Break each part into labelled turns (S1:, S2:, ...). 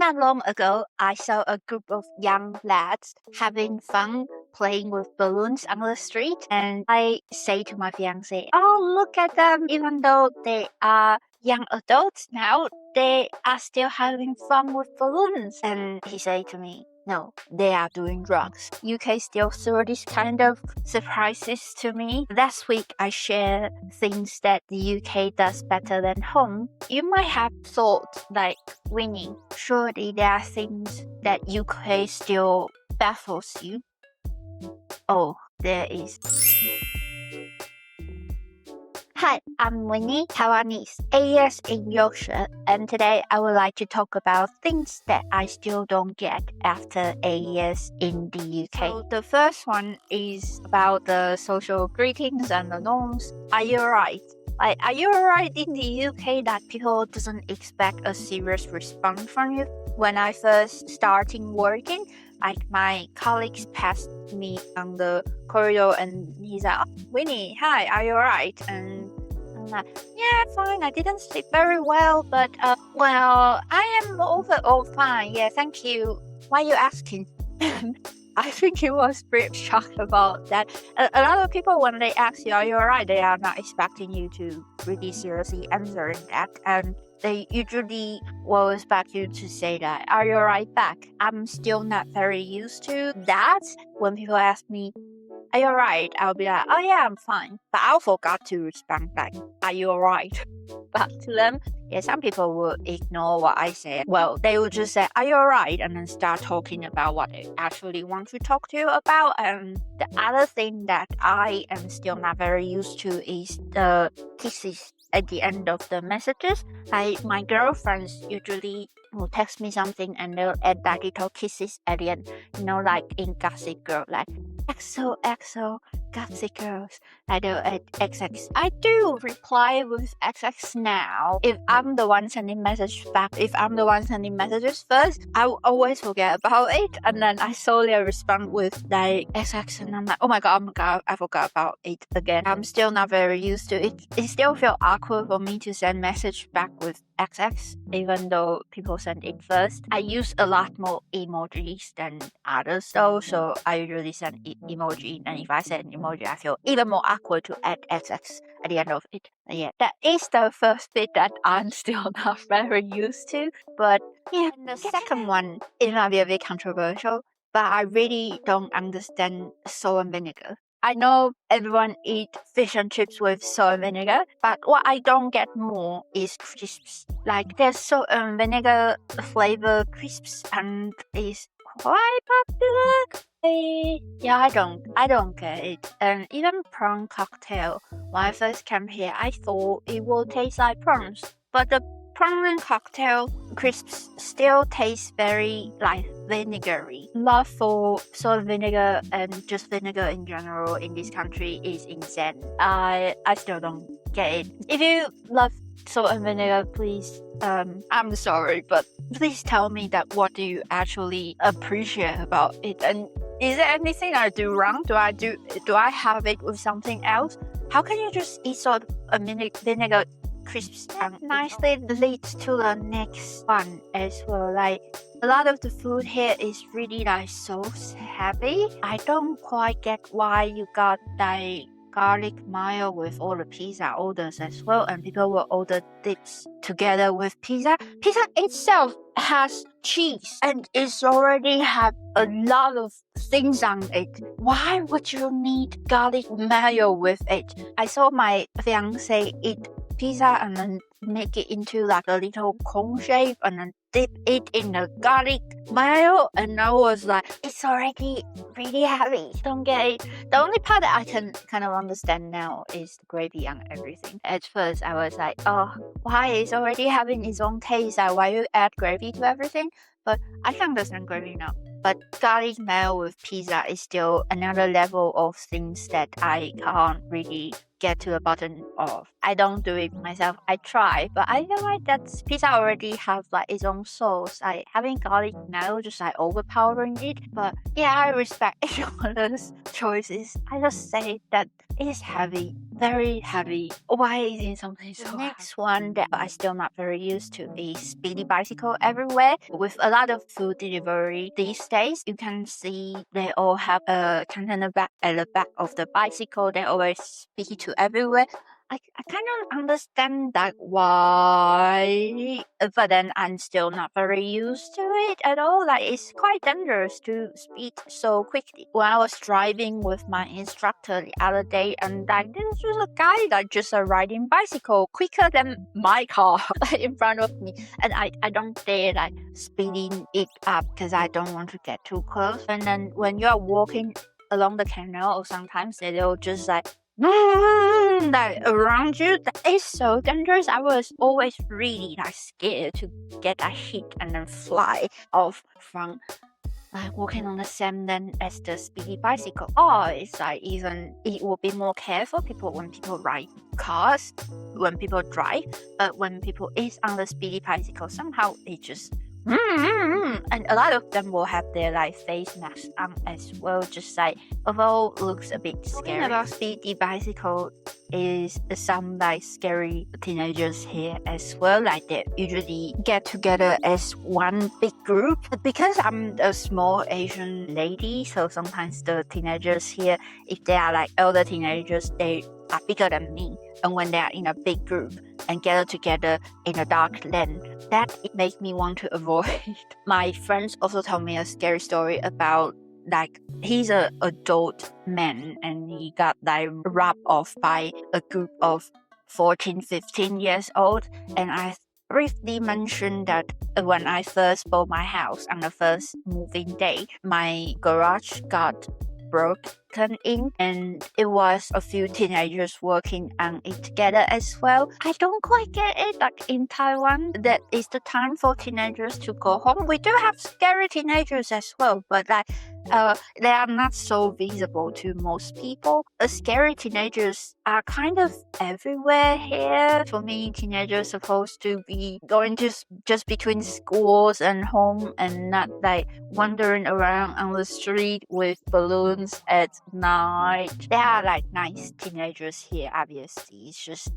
S1: not long ago, I saw a group of young lads having fun playing with balloons on the street, and I say to my fiance, "Oh, look at them! Even though they are young adults now, they are still having fun with balloons." And he said to me, "No, they are doing drugs." UK still throw this kind of surprises to me. Last week, I shared things that the UK does better than home. You might have thought, like, Winnie, surely there are things that UK still baffles you. Oh, there is. Hi, I'm Winnie, Taiwanese, 8 years in Yorkshire, and today I would like to talk about things that I still don't get after 8 years in the UK. So the first one is about the social greetings and the norms. Are you alright? Like, are you alright in the UK that people doesn't expect a serious response from you? When I first started working, like my colleagues passed me on the corridor and he's like, "Oh, Winnie, hi, are you alright?" And I'm like, "Yeah, fine. I didn't sleep very well, but well, I am overall fine. Yeah, thank you. Why are you asking?" I think he was pretty shocked about that. A lot of people, when they ask you, "Are you alright?" they are not expecting you to really seriously answer that, and they usually will expect you to say that, "Are you alright?" back. I'm still not very used to that. When people ask me, "Are you alright?" I'll be like, "Oh yeah, I'm fine." But I'll forgot to respond back, "Are you alright?" back to them. Yeah, some people will ignore what I say. Well, they will just say, "Are you alright?" and then start talking about what they actually want to talk to you about. And the other thing that I am still not very used to is the kisses at the end of the messages. Like, my girlfriends usually will text me something and they'll add that little kisses at the end. You know, like in Gossip Girl, like XOXO Gossip Girls. I do at XX. I do reply with XX now. If I'm the one sending messages back, if I'm the one sending messages first, I will always forget about it, and then I slowly respond with like XX, and I'm like, oh my god, I forgot about it again. I'm still not very used to it. It still feels awkward for me to send message back with XX, even though people send it first. I use a lot more emojis than others though, so I usually send emoji, and if I send emoji, I feel even more awkward to add XX at the end of it. And yeah, that is the first bit that I'm still not very used to. But yeah, the second one, it might be a bit controversial, but I really don't understand salt and vinegar. I know everyone eats fish and chips with salt and vinegar, but what I don't get more is crisps. Like, there's salt and vinegar flavor crisps, and it's quite popular. Yeah, I don't get it. And even prawn cocktail, when I first came here, I thought it will taste like prawns, but the prawn cocktail crisps still taste very like vinegary. Love for salt and vinegar and just vinegar in general in this country is insane. I still don't get it. If you love salt and vinegar, please, I'm sorry, but please tell me that what do you actually appreciate about it, and is there anything I do wrong? Do I have it with something else? How can you just eat salt and vinegar crisps? Nicely leads to the next one as well. Like, a lot of the food here is really like sauce heavy. I don't quite get why you got like garlic mayo with all the pizza orders as well, and people will order dips together with pizza. Pizza itself has cheese and it's already have a lot of things on it. Why would you need garlic mayo with it? I saw my fiance eat pizza and then make it into like a little cone shape and then dip it in the garlic mayo, and I was like, it's already really heavy. Don't get it. The only part that I can kind of understand now is the gravy and everything. At first I was like, oh, why it's already having its own taste, why you add gravy to everything? But I can understand gravy now. But garlic mayo with pizza is still another level of things that I can't really get to the bottom of. I don't do it myself. I try, but I feel like that pizza already have like its own strong sauce. I haven't got it now, just like overpowering it. But yeah, I respect each other's choices. I just say that it is heavy, very heavy. Why is it something so? The next one that I still not very used to is Speedy bicycle everywhere. With a lot of food delivery these days, you can see they all have a container bag at the back of the bicycle. They always speak to everywhere. I kind of understand that why, but then I'm still not very used to it at all. Like, it's quite dangerous to speed so quickly. When I was driving with my instructor the other day, and like this was a guy that just riding bicycle quicker than my car in front of me, and I don't dare like speeding it up because I don't want to get too close. And then when you are walking along the canal, or sometimes they'll just like around you. That is so dangerous. I was always really like scared to get a hit and then fly off from like walking on the same lane as the Speedy bicycle. Or it's like even it will be more careful when people ride cars, when people drive, but when people is on the Speedy bicycle, somehow it just and a lot of them will have their like face masks on as well, just like although looks a bit scary. Talking about Speedy bicycle is some like scary teenagers here as well. Like they usually get together as one big group. Because I'm a small Asian lady, so sometimes the teenagers here, if they are like elder teenagers, they are bigger than me. And when they are in a big group and gather together in a dark lane, that it makes me want to avoid. My friends also told me a scary story about like he's an adult man and he got like robbed off by a group of 14-15 years old. And I briefly mentioned that when I first bought my house on the first moving day, my garage got broken in, and it was a few teenagers working on it together as well. I don't quite get it. Like in Taiwan, that is the time for teenagers to go home. We do have scary teenagers as well, but like they are not so visible to most people. Scary teenagers are kind of everywhere here. For me, teenagers supposed to be going just between schools and home and not like wandering around on the street with balloons at night. There are like nice teenagers here, obviously. It's just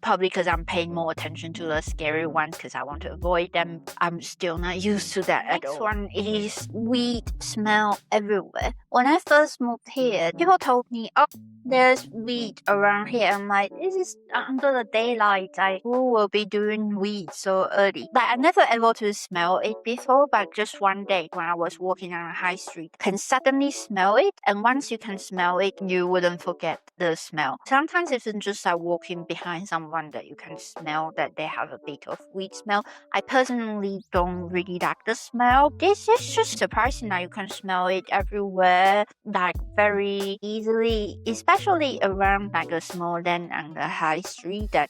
S1: probably because I'm paying more attention to the scary ones because I want to avoid them. I'm still not used to that at all. Next one is weed smell everywhere. When I first moved here, people told me, oh, there's weed around here. I'm like, this is under the daylight. Like, who will be doing weed so early? Like, I never able to smell it before, but just one day when I was walking on a high street, can suddenly smell it. And once you can smell it, you wouldn't forget the smell. Sometimes it's just like walking behind someone that you can smell that they have a bit of weed smell. I personally don't really like the smell. This is just surprising that you can smell it everywhere, like very easily, especially around like a small lane on the high street. That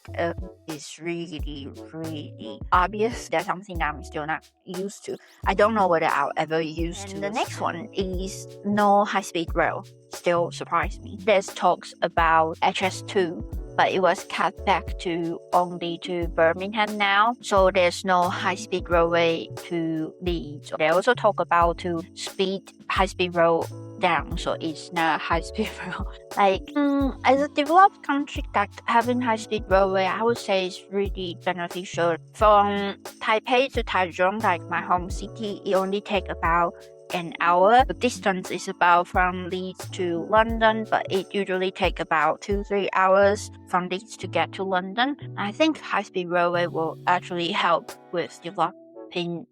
S1: is really, really obvious. That's something that I'm still not used to. I don't know whether I'll ever use to. The next one is no high-speed rail. Still surprised me. There's talks about HS2, but it was cut back to only to Birmingham now. So there's no high-speed railway to Leeds. They also talk about to speed high-speed rail down, so it's not high-speed rail. Like, as a developed country, that having high-speed railway, I would say is really beneficial. From Taipei to Taichung, like my home city, it only take about an hour. The distance is about from Leeds to London, but it usually take about 2-3 hours from Leeds to get to London. I think high-speed railway will actually help with developing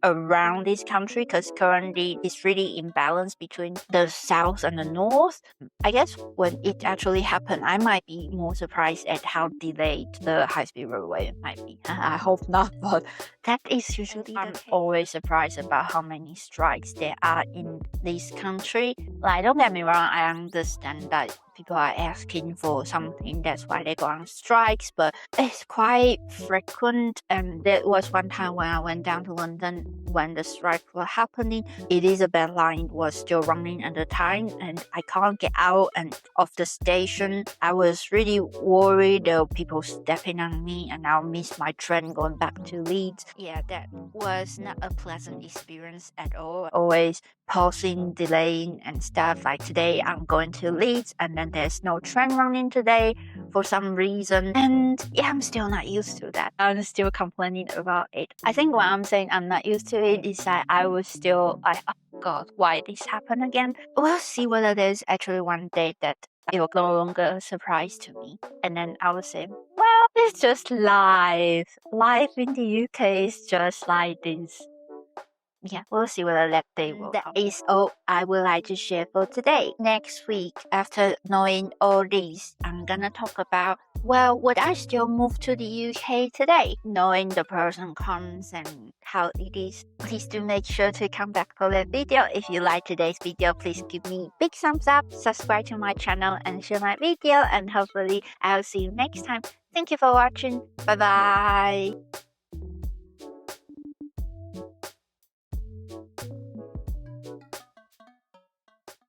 S1: around this country because currently it's really imbalanced between the south and the north. I guess when it actually happened, I might be more surprised at how delayed the high-speed railway might be. I hope not, but that is usually I'm always surprised about how many strikes there are in this country. Like, don't get me wrong, I understand that people are asking for something. That's why they go on strikes. But it's quite frequent. And there was one time when I went down to London when the strike was happening. Elizabeth line was still running at the time, and I can't get out and of the station. I was really worried there were people stepping on me, and I'll miss my train going back to Leeds. Yeah, that was not a pleasant experience at all. Always pausing, delaying, and stuff. Like today, I'm going to Leeds, and then there's no train running today for some reason. And yeah, I'm still not used to that. I'm still complaining about it. I think when I'm saying I'm not used to it is that I was still like, oh God, why this happened again? We'll see whether there's actually one day that it will no longer a surprise to me. And then I will say, well, it's just life. Life in the UK is just like this. Yeah, we'll see whether that day will come. That is all I would like to share for today. Next week, after knowing all this, I'm gonna talk about, well, would I still move to the UK today? Knowing the pros and cons and how it is. Please do make sure to come back for that video. If you like today's video, please give me a big thumbs up, subscribe to my channel, and share my video. And hopefully, I'll see you next time. Thank you for watching. Bye bye.